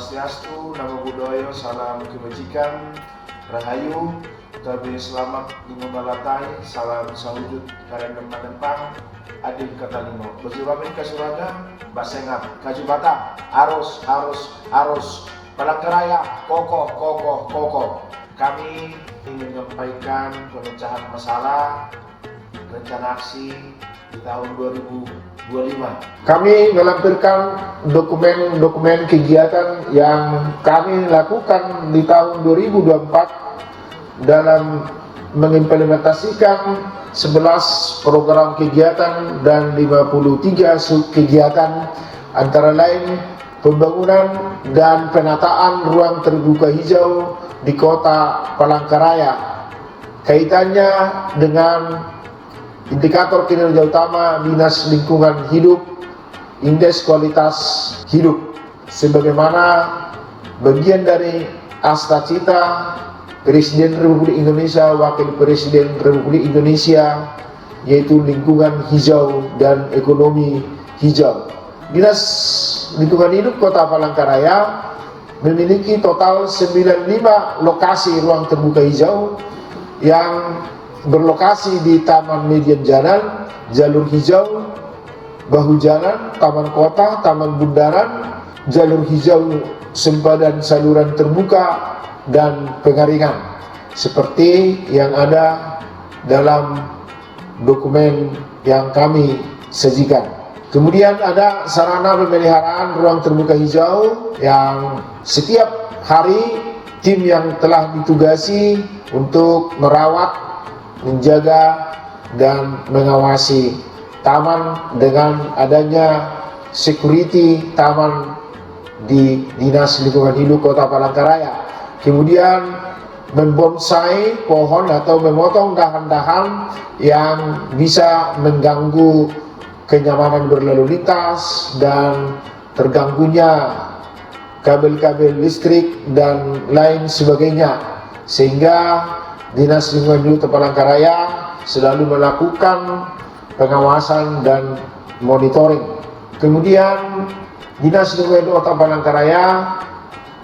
Swastiastu, Namo Buddhaya, Salam Kebajikan, Rahayu, Tabe selamat dimemalatai, salam sawujud karen dempang, adil kata limo. Bajuramin kasurada, basengat, kajubata, arus, Palangkaraya, kokoh. Kami ingin menyampaikan pemecahan masalah rencana aksi di tahun 2025. Kami melampirkan dokumen kegiatan yang kami lakukan di tahun 2024 dalam mengimplementasikan 11 program kegiatan dan 53 kegiatan, antara lain pembangunan dan penataan ruang terbuka hijau di Kota Palangkaraya. Kaitannya dengan indikator kinerja utama Dinas Lingkungan Hidup, Indeks Kualitas Hidup, sebagaimana bagian dari Asta-cita Presiden Republik Indonesia, Wakil Presiden Republik Indonesia, yaitu lingkungan hijau dan ekonomi hijau. Dinas Lingkungan Hidup Kota Palangkaraya memiliki total 95 lokasi ruang terbuka hijau yang berlokasi di Taman Median Jalan, Jalur Hijau, Bahu Jalan, Taman Kota, Taman Bundaran, Jalur Hijau Sempadan Saluran Terbuka, dan Pengaringan, seperti yang ada dalam dokumen yang kami sajikan. Kemudian ada sarana pemeliharaan ruang terbuka hijau yang setiap hari tim yang telah ditugasi untuk merawat, menjaga, dan mengawasi taman dengan adanya security taman di Dinas Lingkungan Hidup Kota Palangkaraya. Kemudian membonsai pohon atau memotong dahan-dahan yang bisa mengganggu kenyamanan berlalu lintas dan terganggunya kabel-kabel listrik dan lain sebagainya, sehingga Dinas Lingkungan Hidup Kota Palangkaraya selalu melakukan pengawasan dan monitoring. Kemudian Dinas Lingkungan Hidup Kota Palangkaraya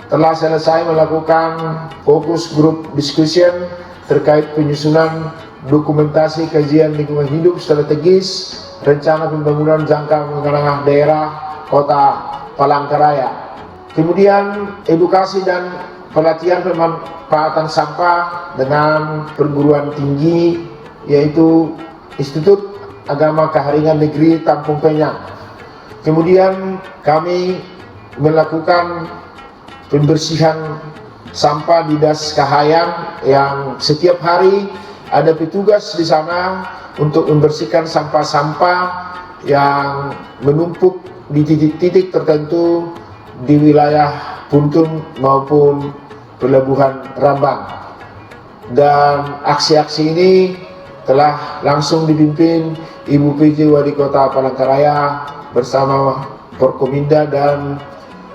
telah selesai melakukan fokus group discussion terkait penyusunan dokumentasi kajian lingkungan hidup strategis rencana pembangunan jangka menengah daerah Kota Palangkaraya. Kemudian edukasi dan pelatihan pemanfaatan sampah dengan perguruan tinggi, yaitu Institut Agama Kaharingan Negeri Tampung Penyang. Kemudian kami melakukan pembersihan sampah di Das Kahayan yang setiap hari ada petugas di sana untuk membersihkan sampah-sampah yang menumpuk di titik-titik tertentu di wilayah Puntun maupun Pelabuhan Rambang. Dan aksi-aksi ini telah langsung dipimpin Ibu PJ Wali Kota Palangkaraya bersama Forkominda dan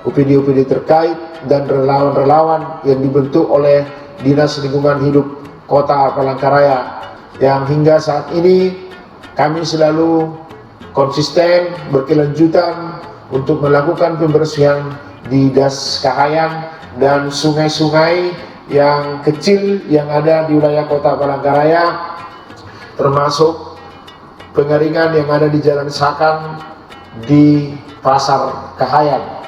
UPD-UPD terkait dan relawan-relawan yang dibentuk oleh Dinas Lingkungan Hidup Kota Palangkaraya, yang hingga saat ini kami selalu konsisten berkelanjutan untuk melakukan pembersihan di Das Kahayan dan sungai-sungai yang kecil yang ada di wilayah Kota Palangkaraya, termasuk Pengaringan yang ada di Jalan Sakan di Pasar Kahayan.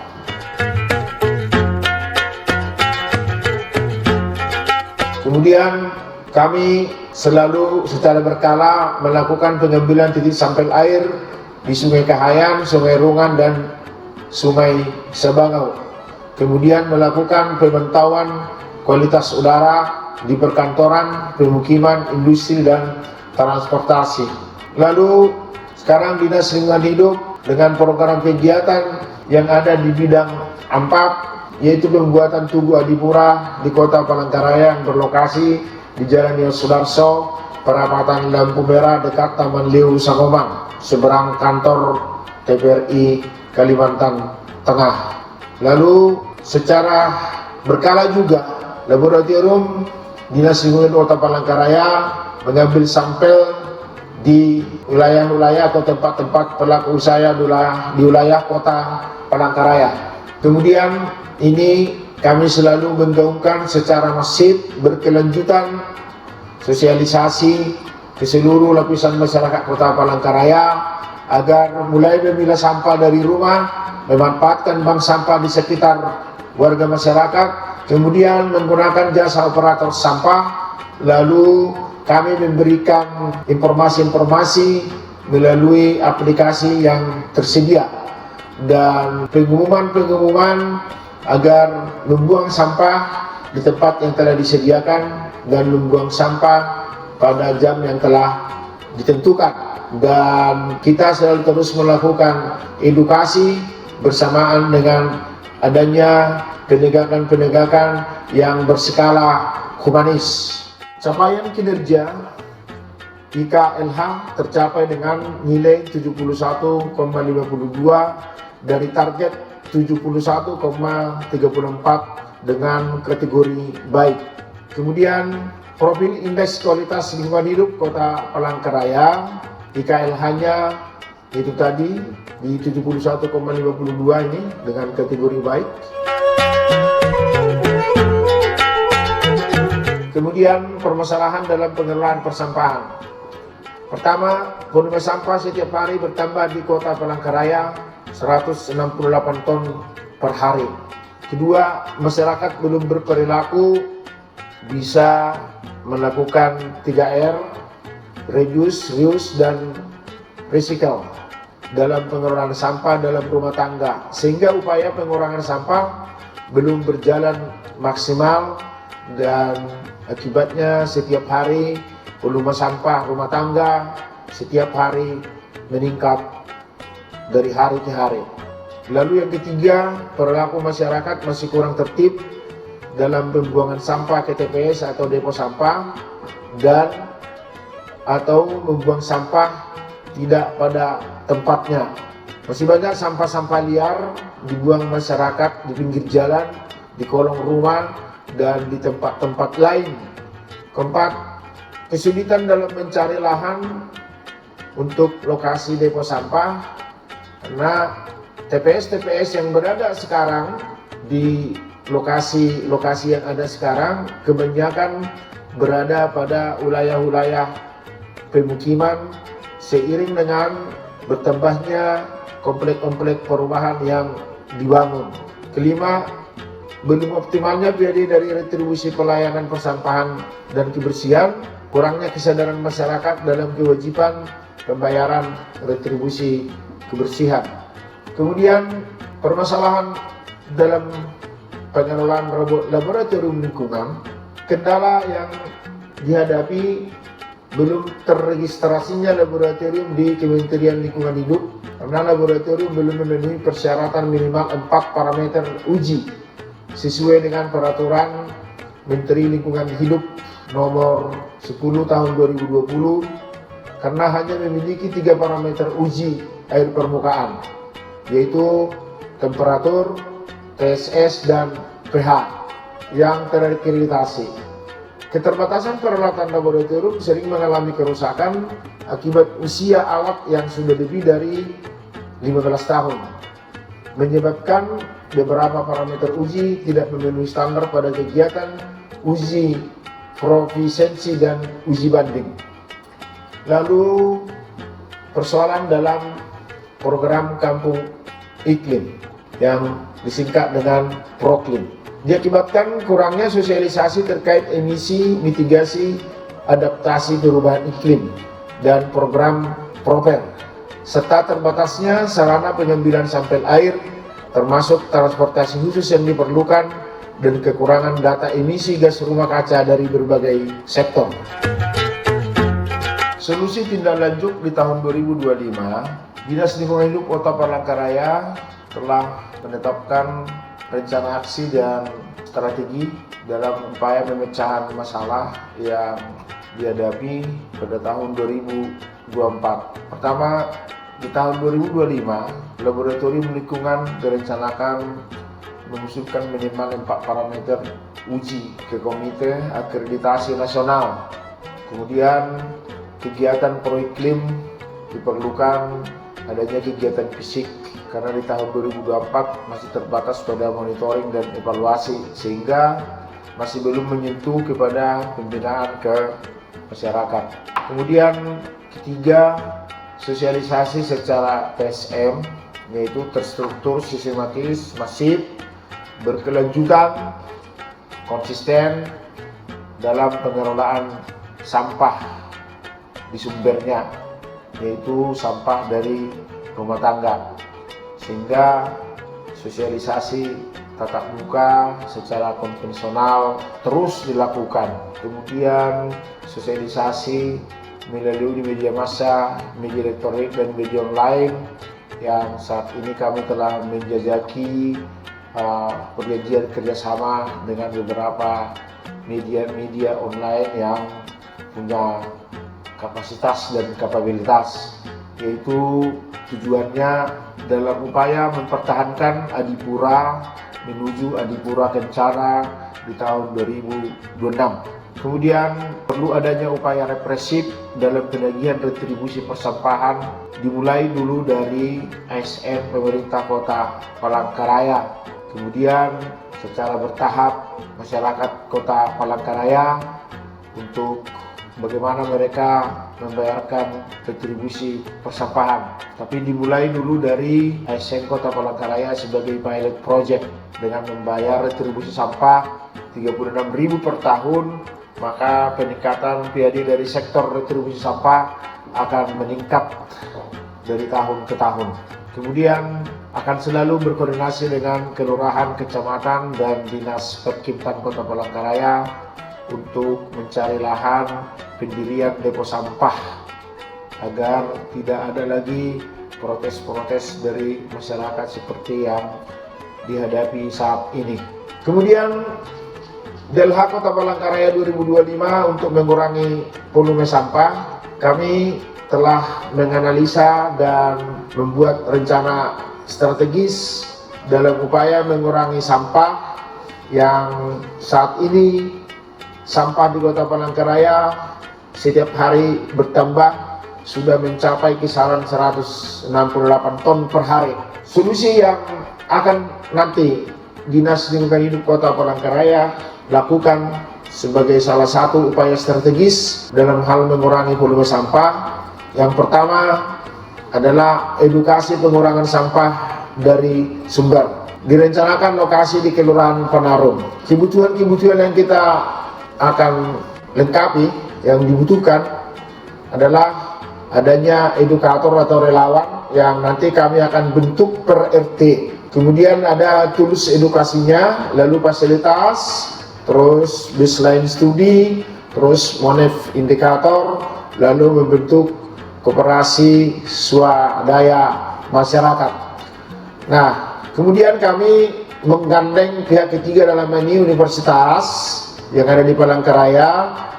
Kemudian kami selalu secara berkala melakukan pengambilan titik sampel air di Sungai Kahayan, Sungai Rungan, dan Sungai Sabangau. Kemudian melakukan pemantauan kualitas udara di perkantoran, pemukiman, industri, dan transportasi. Lalu sekarang Dinas Lingkungan Hidup dengan program kegiatan yang ada di bidang 4, yaitu pembuatan Tugu Adipura di Kota Palangkaraya yang berlokasi di Jalan Yosudarso, perapatan Lampu Merah dekat Taman Liu Sangomang, seberang kantor TPRI Kalimantan Tengah. Lalu secara berkala juga laboratorium Dinas Lingkungan Kota Palangkaraya mengambil sampel di wilayah-wilayah atau tempat-tempat pelaku usaha di wilayah Kota Palangkaraya. Kemudian ini kami selalu menggaungkan secara masif berkelanjutan sosialisasi ke seluruh lapisan masyarakat Kota Palangkaraya agar mulai memilah sampah dari rumah, memanfaatkan bank sampah di sekitar warga masyarakat, kemudian menggunakan jasa operator sampah, lalu kami memberikan informasi-informasi melalui aplikasi yang tersedia dan pengumuman-pengumuman agar membuang sampah di tempat yang telah disediakan dan membuang sampah pada jam yang telah ditentukan. Dan kita selalu terus melakukan edukasi bersamaan dengan adanya penegakan-penegakan yang berskala humanis. Capaian kinerja IKLH tercapai dengan nilai 71,52 dari target 71,34 dengan kategori baik. Kemudian profil indeks kualitas lingkungan hidup Kota Palangkaraya IKLH-nya itu tadi di 71,52 ini dengan kategori baik. Kemudian permasalahan dalam pengelolaan persampahan. Pertama, volume sampah setiap hari bertambah di Kota Palangkaraya 168 ton per hari. Kedua, masyarakat belum berperilaku bisa melakukan 3R, reduce, reuse, dan recycle dalam pengelolaan sampah dalam rumah tangga, sehingga upaya pengurangan sampah belum berjalan maksimal dan akibatnya setiap hari volume sampah rumah tangga setiap hari meningkat dari hari ke hari. Lalu yang ketiga, perilaku masyarakat masih kurang tertib dalam pembuangan sampah ke TPS atau depo sampah dan atau membuang sampah tidak pada tempatnya. Masih banyak sampah-sampah liar dibuang masyarakat di pinggir jalan, di kolong rumah, dan di tempat-tempat lain. Keempat, kesulitan dalam mencari lahan untuk lokasi depo sampah karena TPS-TPS yang berada sekarang di lokasi-lokasi yang ada sekarang kebanyakan berada pada wilayah-wilayah pemukiman seiring dengan bertambahnya komplek-komplek perumahan yang dibangun. Kelima, belum optimalnya biaya dari retribusi pelayanan persampahan dan kebersihan, kurangnya kesadaran masyarakat dalam kewajiban pembayaran retribusi kebersihan. Kemudian permasalahan dalam pengelolaan laboratorium lingkungan, kendala yang dihadapi belum terregistrasinya laboratorium di Kementerian Lingkungan Hidup karena laboratorium belum memenuhi persyaratan minimal 4 parameter uji sesuai dengan peraturan Menteri Lingkungan Hidup nomor 10 tahun 2020 karena hanya memiliki 3 parameter uji air permukaan, yaitu temperatur, TSS, dan pH yang terakreditasi. Keterbatasan peralatan laboratorium sering mengalami kerusakan akibat usia alat yang sudah lebih dari 15 tahun, menyebabkan beberapa parameter uji tidak memenuhi standar pada kegiatan uji profisiensi dan uji banding. Lalu persoalan dalam program Kampung Iklim yang disingkat dengan Proklim diakibatkan kurangnya sosialisasi terkait emisi, mitigasi, adaptasi perubahan iklim dan program Proper, serta terbatasnya sarana pengambilan sampel air termasuk transportasi khusus yang diperlukan dan kekurangan data emisi gas rumah kaca dari berbagai sektor. Solusi tindak lanjut di tahun 2025, Dinas Lingkungan Hidup Kota Palangkaraya telah menetapkan rencana aksi dan strategi dalam upaya pemecahan masalah yang dihadapi pada tahun 2024. Pertama, di tahun 2025, Laboratorium Lingkungan direncanakan mengusulkan minimal 4 parameter uji ke Komite Akreditasi Nasional. Kemudian, kegiatan proiklim diperlukan adanya kegiatan fisik karena di tahun 2024 masih terbatas pada monitoring dan evaluasi, sehingga masih belum menyentuh kepada pembinaan ke masyarakat. Kemudian ketiga, sosialisasi secara TSM, yaitu terstruktur, sistematis, masif, berkelanjutan, konsisten dalam pengelolaan sampah di sumbernya, yaitu sampah dari rumah tangga, sehingga sosialisasi tatap muka secara konvensional terus dilakukan. Kemudian sosialisasi melalui media massa, media elektronik dan media online, yang saat ini kami telah menjajaki perjanjian kerjasama dengan beberapa media online yang punya kapasitas dan kapabilitas, yaitu tujuannya dalam upaya mempertahankan Adipura menuju Adipura Kencana di tahun 2026. Kemudian perlu adanya upaya represif dalam penagihan retribusi persampahan, dimulai dulu dari ASN pemerintah Kota Palangkaraya. Kemudian secara bertahap masyarakat Kota Palangkaraya untuk bagaimana mereka membayarkan retribusi persampahan. Tapi dimulai dulu dari ASN Kota Palangkaraya sebagai pilot project dengan membayar retribusi sampah 36.000 per tahun, maka peningkatan PAD dari sektor retribusi sampah akan meningkat dari tahun ke tahun. Kemudian akan selalu berkoordinasi dengan kelurahan, kecamatan, dan dinas Perkimtan Kota Palangkaraya untuk mencari lahan pendirian depo sampah agar tidak ada lagi protes-protes dari masyarakat seperti yang dihadapi saat ini. Kemudian DLH Kota Palangkaraya 2025 untuk mengurangi volume sampah, kami telah menganalisa dan membuat rencana strategis dalam upaya mengurangi sampah yang saat ini sampah di Kota Palangkaraya setiap hari bertambah, sudah mencapai kisaran 168 ton per hari. Solusi yang akan nanti Dinas Lingkungan Hidup Kota Palangkaraya lakukan sebagai salah satu upaya strategis dalam hal mengurangi volume sampah, yang pertama adalah edukasi pengurangan sampah dari sumber. Direncanakan lokasi di Kelurahan Panarum. Kebutuhan-kebutuhan yang kita akan lengkapi yang dibutuhkan adalah adanya edukator atau relawan yang nanti kami akan bentuk per RT. Kemudian ada tools edukasinya, lalu fasilitas, terus baseline studi, terus monef indikator, lalu membentuk koperasi swadaya masyarakat. Nah, kemudian kami menggandeng pihak ketiga dalam ini universitas yang ada di Palangkaraya,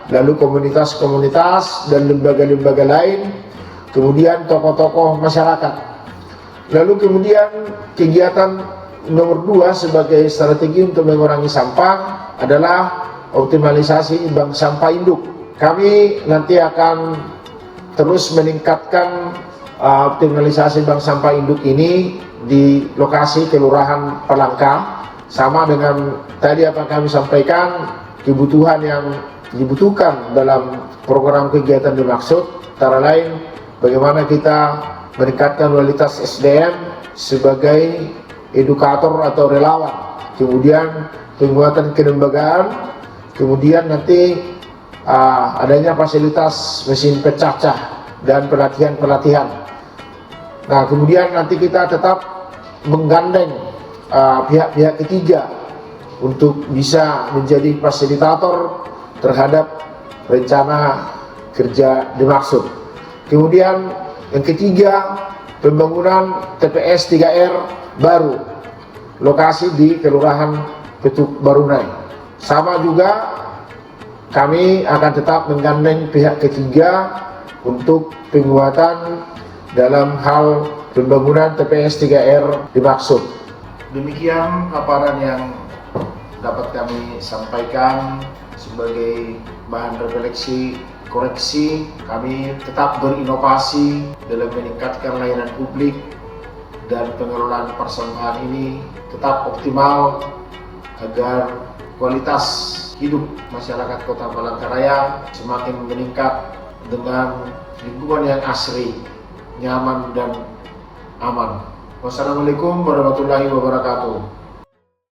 lalu komunitas-komunitas dan lembaga-lembaga lain, kemudian tokoh-tokoh masyarakat. Lalu kemudian kegiatan nomor 2 sebagai strategi untuk mengurangi sampah adalah optimalisasi bank sampah induk. Kami nanti akan terus meningkatkan optimalisasi bank sampah induk ini di lokasi Kelurahan Palangka, sama dengan tadi apa kami sampaikan, kebutuhan yang dibutuhkan dalam program kegiatan dimaksud, antara lain bagaimana kita meningkatkan kualitas SDM sebagai edukator atau relawan, kemudian penguatan kelembagaan, kemudian nanti adanya fasilitas mesin pecah-cah dan pelatihan-pelatihan. Nah, kemudian nanti kita tetap menggandeng pihak-pihak ketiga untuk bisa menjadi fasilitator terhadap rencana kerja dimaksud. Kemudian yang ketiga, pembangunan TPS 3R baru, lokasi di Kelurahan Petuk Barunai. Sama juga kami akan tetap menggandeng pihak ketiga untuk penguatan dalam hal pembangunan TPS 3R dimaksud. Demikian paparan yang dapat kami sampaikan sebagai bahan refleksi koreksi. Kami tetap berinovasi dalam meningkatkan layanan publik dan pengelolaan persawahan ini tetap optimal agar kualitas hidup masyarakat Kota Palangkaraya semakin meningkat dengan lingkungan yang asri, nyaman dan aman. Wassalamualaikum warahmatullahi wabarakatuh.